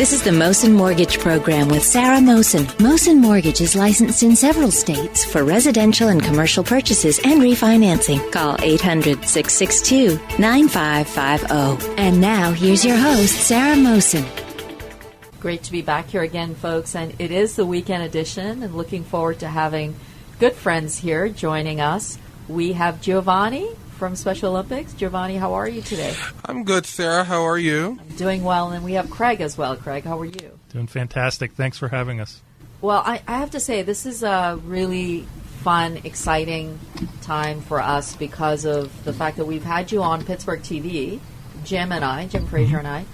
This is the Mohsin Mortgage Program with Sarah Mohsin. Mohsin Mortgage is licensed in several states for residential and commercial purchases and refinancing. Call 800-662-9550. And now, here's your host, Sarah Mohsin. Great to be back here again, folks. And it is the weekend edition, and looking forward to having good friends here joining us. We have Giovanni from Special Olympics. Giovanni, how are you today? I'm good, Sarah. How are you? I'm doing well, and we have Craig as well. Craig, how are you? Doing fantastic. Thanks for having us. Well, I have to say, this is a really fun, exciting time for us because of the fact that we've had you on Pittsburgh TV, Jim Frazier and I,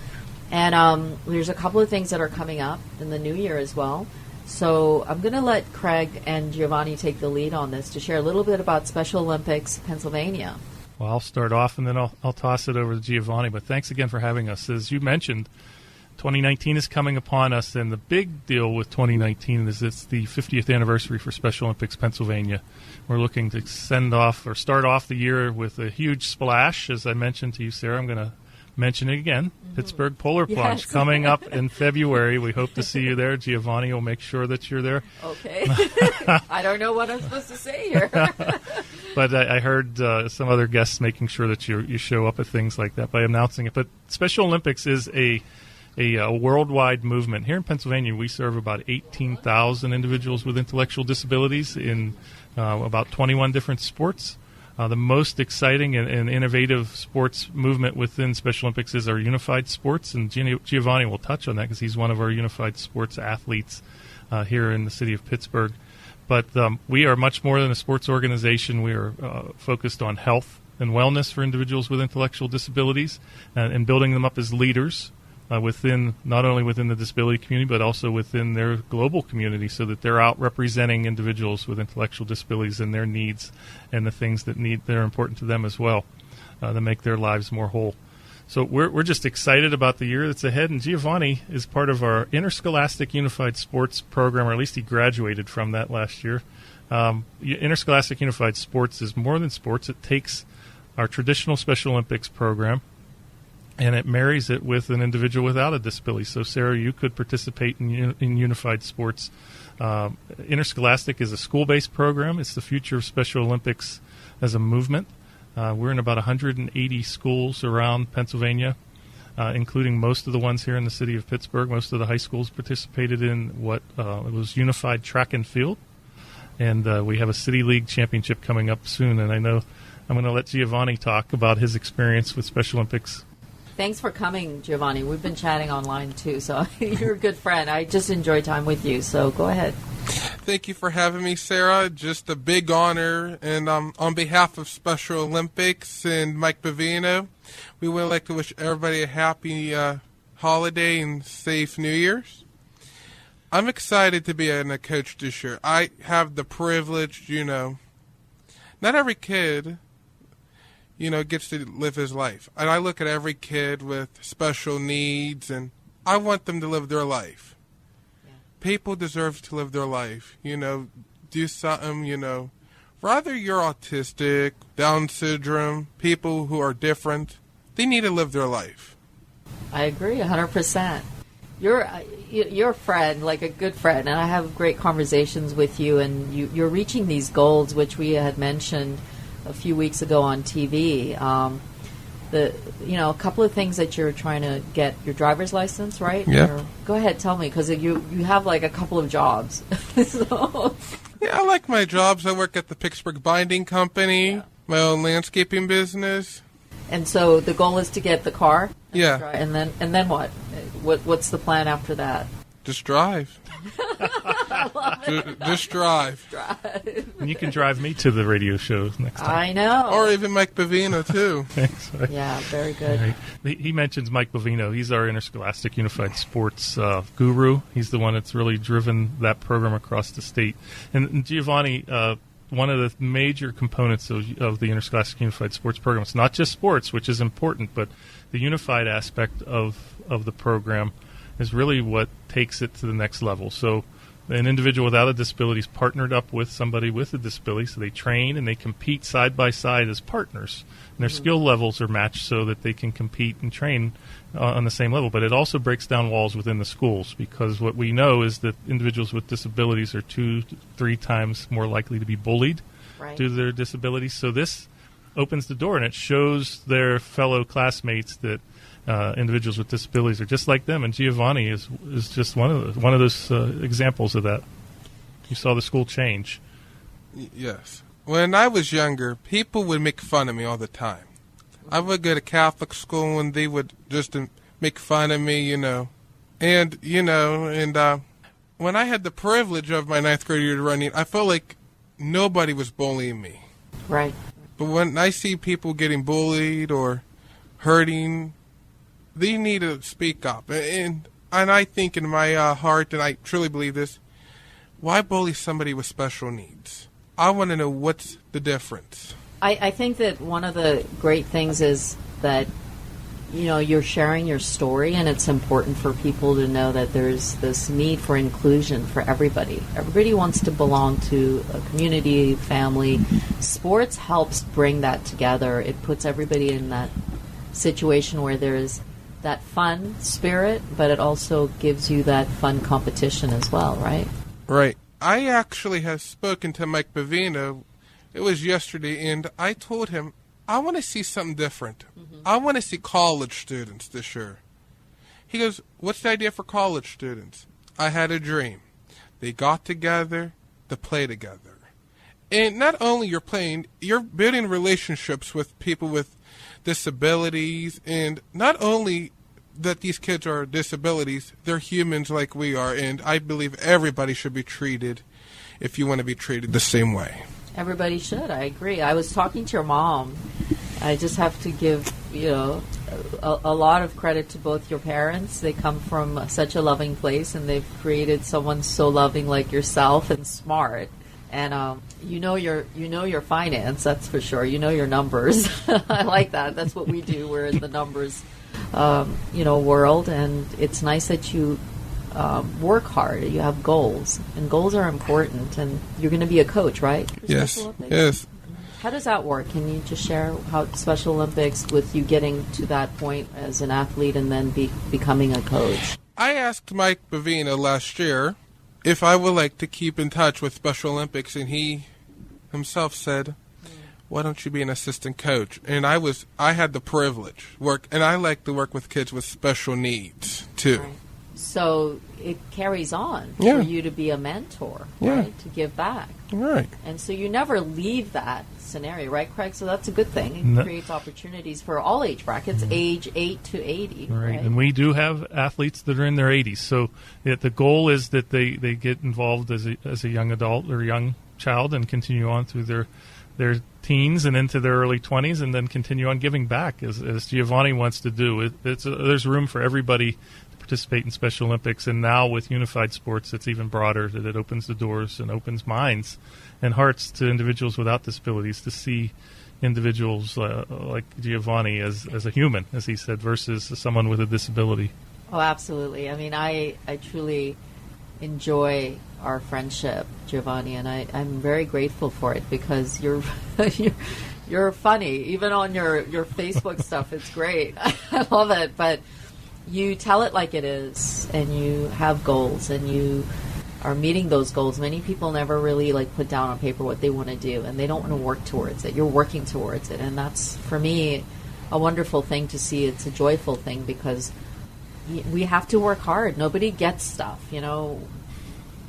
and there's a couple of things that are coming up in the new year as well. So I'm going to let Craig and Giovanni take the lead on this to share a little bit about Special Olympics Pennsylvania. Well, I'll start off, and then I'll toss it over to Giovanni. But thanks again for having us. As you mentioned, 2019 is coming upon us, and the big deal with 2019 is it's the 50th anniversary for Special Olympics Pennsylvania. We're looking to start off the year with a huge splash. As I mentioned to you, Sarah, I'm going to mention it again. Pittsburgh Polar Plunge coming up in February. We hope to see you there. Giovanni will make sure that you're there. Okay. I don't know what I'm supposed to say here. But I heard some other guests making sure that you show up at things like that by announcing it. But Special Olympics is a worldwide movement. Here in Pennsylvania, we serve about 18,000 individuals with intellectual disabilities in about 21 different sports. The most exciting and innovative sports movement within Special Olympics is our unified sports, and Giovanni will touch on that because he's one of our unified sports athletes here in the city of Pittsburgh. But we are much more than a sports organization. We are focused on health and wellness for individuals with intellectual disabilities and building them up as leaders within not only within the disability community but also within their global community, so that they're out representing individuals with intellectual disabilities and their needs and the things that are important to them as well to make their lives more whole. So we're just excited about the year that's ahead, and Giovanni is part of our Interscholastic Unified Sports program, or at least he graduated from that last year. Interscholastic Unified Sports is more than sports. It takes our traditional Special Olympics program and it marries it with an individual without a disability. So, Sarah, you could participate in unified sports. Interscholastic is a school-based program. It's the future of Special Olympics as a movement. We're in about 180 schools around Pennsylvania, including most of the ones here in the city of Pittsburgh. Most of the high schools participated in what was unified track and field. And we have a City League championship coming up soon. And I know I'm going to let Giovanni talk about his experience with Special Olympics. Thanks for coming, Giovanni. We've been chatting online, too, so you're a good friend. I just enjoy time with you, so go ahead. Thank you for having me, Sarah. Just a big honor. And on behalf of Special Olympics and Mike Bavino, we would like to wish everybody a happy holiday and safe New Year's. I'm excited to be a coach this year. I have the privilege, not every kid gets to live his life. And I look at every kid with special needs, and I want them to live their life. Yeah. People deserve to live their life. Do something, Rather you're autistic, Down syndrome, people who are different, they need to live their life. I agree 100%. You're a friend, like a good friend, and I have great conversations with you, and you're reaching these goals, which we had mentioned a few weeks ago on TV. A couple of things that you're trying to get your driver's license, right? Yeah. Go ahead, tell me, because you have like a couple of jobs. So. Yeah, I like my jobs. I work at the Pittsburgh Binding Company, my own landscaping business. And so the goal is to get the car. Yeah. And then what? What's the plan after that? Just drive. I love it. Just drive. And you can drive me to the radio shows next time. I know. Or even Mike Bavino, too. Thanks. Yeah, very good. Right. He mentions Mike Bavino. He's our Interscholastic Unified Sports guru. He's the one that's really driven that program across the state. And Giovanni, one of the major components of the Interscholastic Unified Sports program, it's not just sports, which is important, but the unified aspect of the program is really what takes it to the next level. So an individual without a disability is partnered up with somebody with a disability, so they train and they compete side by side as partners. And their skill levels are matched so that they can compete and train on the same level. But it also breaks down walls within the schools, because what we know is that individuals with disabilities are 2 to 3 times more likely to be bullied due to their disabilities. So this opens the door, and it shows their fellow classmates that individuals with disabilities are just like them, and Giovanni is just one of those examples of that. You saw the school change. Yes. When I was younger, people would make fun of me all the time. I would go to Catholic school, and they would just make fun of me, And, when I had the privilege of my 9th grade year running, I felt like nobody was bullying me. Right. But when I see people getting bullied or hurting, they need to speak up. And I think in my heart, and I truly believe this, why bully somebody with special needs? I want to know what's the difference. I think that one of the great things is that, you're sharing your story, and it's important for people to know that there's this need for inclusion for everybody. Everybody wants to belong to a community, family. Sports helps bring that together. It puts everybody in that situation where there's that fun spirit, but it also gives you that fun competition as well, right? Right. I actually have spoken to Mike Bavino. It was yesterday, and I told him, I want to see something different. I want to see college students this year. He goes, what's the idea for college students? I had a dream. They got together to play together. And not only you're playing, you're building relationships with people with disabilities, and not only that these kids are disabilities, they're humans like we are, and I believe everybody should be treated, if you want to be treated, the same way. Everybody should. I agree. I was talking to your mom. I just have to give, a lot of credit to both your parents. They come from such a loving place, and they've created someone so loving like yourself and smart. And your finance, that's for sure. You know your numbers. I like that. That's what we do. We're in the numbers, world, and it's nice that you work hard. You have goals, and goals are important. And you're going to be a coach, right? Yes. Yes. How does that work? Can you just share how Special Olympics, with you getting to that point as an athlete and then becoming a coach? I asked Mike Bavino last year if I would like to keep in touch with Special Olympics, and he himself said, why don't you be an assistant coach? And I had the privilege and I like to work with kids with special needs too. Right. So it carries on Yeah. for you to be a mentor, Yeah. right? To give back. Right. And so you never leave that scenario, right, Craig? So that's a good thing. It creates opportunities for all age brackets, age 8 to 80. Right. And we do have athletes that are in their 80s. So the goal is that they get involved as a young adult or young child and continue on through their teens and into their early 20s, and then continue on giving back, as Giovanni wants to do. There's room for everybody to participate in Special Olympics, and now with unified sports, it's even broader, that it opens the doors and opens minds and hearts to individuals without disabilities to see individuals like Giovanni as a human, as he said, versus someone with a disability. Oh, absolutely. I mean, I truly enjoy our friendship, Giovanni, and I'm very grateful for it, because you're you're funny. Even on your Facebook stuff, it's great. I love it. But you tell it like it is, and you have goals, and you are meeting those goals. Many people never really put down on paper what they want to do, and they don't want to work towards it. You're working towards it, and that's, for me, a wonderful thing to see. It's a joyful thing, because we have to work hard. Nobody gets stuff,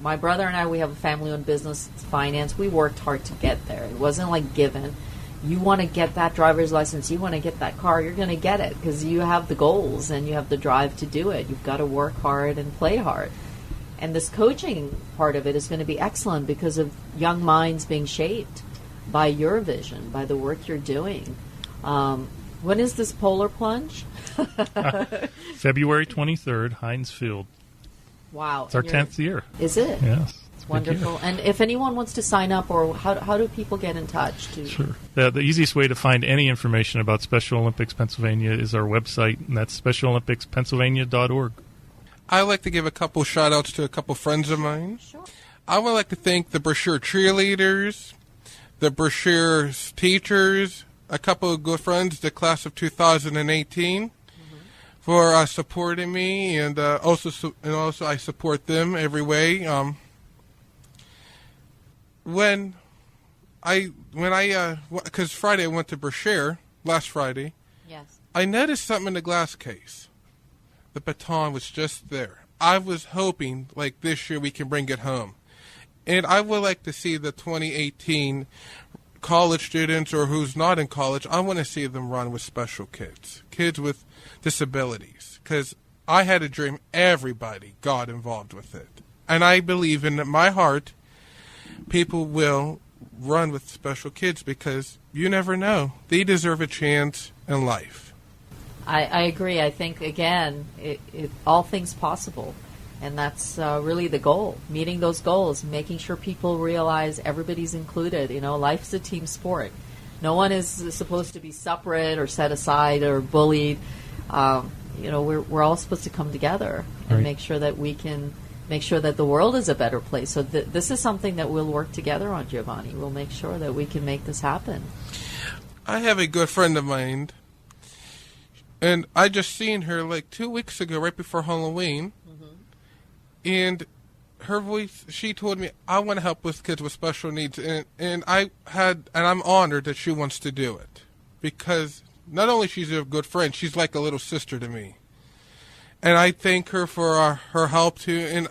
My brother and I, we have a family-owned business, it's finance. We worked hard to get there. It wasn't given. You want to get that driver's license, you want to get that car, you're going to get it, because you have the goals and you have the drive to do it. You've got to work hard and play hard. And this coaching part of it is going to be excellent because of young minds being shaped by your vision, by the work you're doing. When is this polar plunge? February 23rd, Heinz Field. Wow. It's our 10th year. Is it? Yes. It's wonderful. And if anyone wants to sign up, or how do people get in touch? Sure. The easiest way to find any information about Special Olympics Pennsylvania is our website, and that's SpecialOlympicsPennsylvania.org. I'd like to give a couple shout-outs to a couple friends of mine. Sure. I would like to thank the Brashear cheerleaders, the Brashear teachers, a couple of good friends, the class of 2018, for supporting me, and also I support them every way. Because Friday I went to Brashear last Friday. Yes. I noticed something in the glass case. The baton was just there. I was hoping, like this year, we can bring it home. And I would like to see the 2018 college students or who's not in college, I want to see them run with special kids with disabilities. Because I had a dream everybody got involved with it. And I believe in my heart people will run with special kids because you never know. They deserve a chance in life. I agree. I think, again, all things possible. And that's really the goal, meeting those goals, making sure people realize everybody's included. You know, life's a team sport. No one is supposed to be separate or set aside or bullied. We're all supposed to come together and make sure that we can make sure that the world is a better place. So this is something that we'll work together on, Giovanni. We'll make sure that we can make this happen. I have a good friend of mine, and I just seen her like 2 weeks ago, right before Halloween. And her voice, she told me, I want to help with kids with special needs. And I'm honored that she wants to do it. Because not only she's a good friend, she's like a little sister to me. And I thank her for her help too.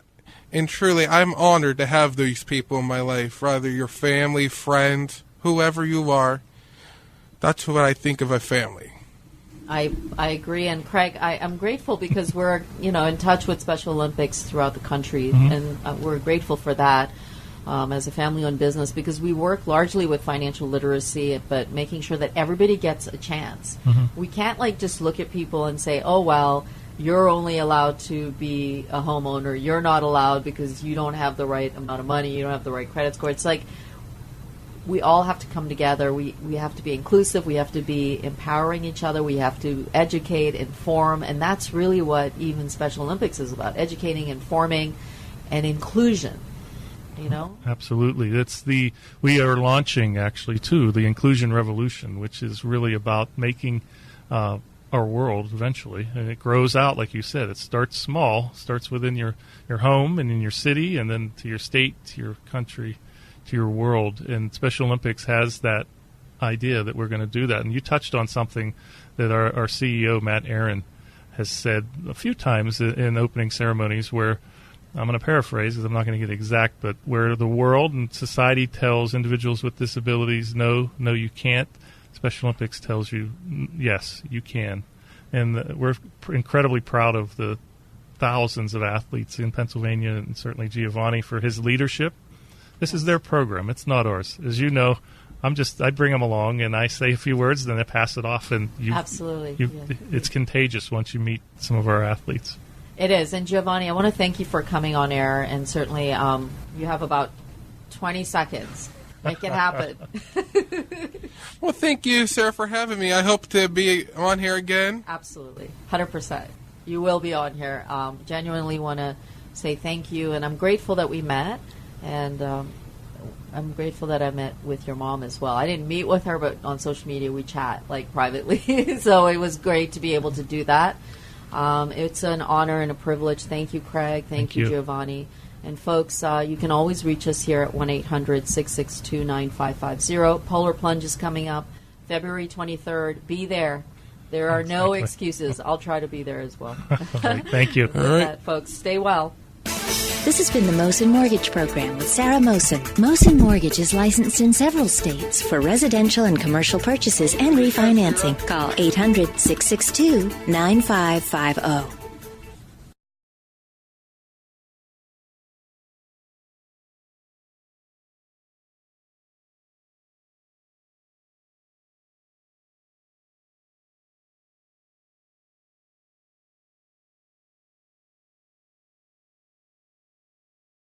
And truly, I'm honored to have these people in my life, whether your family, friends, whoever you are. That's what I think of a family. I agree, and Craig, I'm grateful because we're in touch with Special Olympics throughout the country, and we're grateful for that as a family-owned business because we work largely with financial literacy, but making sure that everybody gets a chance. We can't just look at people and say, oh well, you're only allowed to be a homeowner. You're not allowed because you don't have the right amount of money. You don't have the right credit score. It's like we all have to come together. We have to be inclusive. We have to be empowering each other. We have to educate, inform, and that's really what even Special Olympics is about, educating, informing, and inclusion. Absolutely. We are launching actually too the Inclusion Revolution, which is really about making our world eventually, and it grows out, like you said. It starts small, starts within your home and in your city, and then to your state, to your country, to your world. And Special Olympics has that idea that we're going to do that. And you touched on something that our CEO, Matt Aaron, has said a few times in opening ceremonies where, I'm going to paraphrase because I'm not going to get exact, but where the world and society tells individuals with disabilities, no, you can't, Special Olympics tells you, yes, you can. And we're incredibly proud of the thousands of athletes in Pennsylvania, and certainly Giovanni for his leadership. This is their program. It's not ours. As you know, I bring them along and I say a few words, then I pass it off, and absolutely, it's contagious once you meet some of our athletes. It is. And Giovanni, I want to thank you for coming on air, and certainly you have about 20 seconds. Make it happen. Well, thank you, Sarah, for having me. I hope to be on here again. Absolutely. 100%. You will be on here. Genuinely want to say thank you, and I'm grateful that we met. And I'm grateful that I met with your mom as well. I didn't meet with her, but on social media we chat privately. So it was great to be able to do that. It's an honor and a privilege. Thank you, Craig. Thank you, Giovanni. And folks, you can always reach us here at 1-800-662-9550. Polar Plunge is coming up February 23rd. Be there. There are no excuses. I'll try to be there as well. Right, thank you. All right. Folks, stay well. This has been the Mohsin Mortgage Program with Sarah Mohsin. Mohsin Mortgage is licensed in several states for residential and commercial purchases and refinancing. Call 800-662-9550.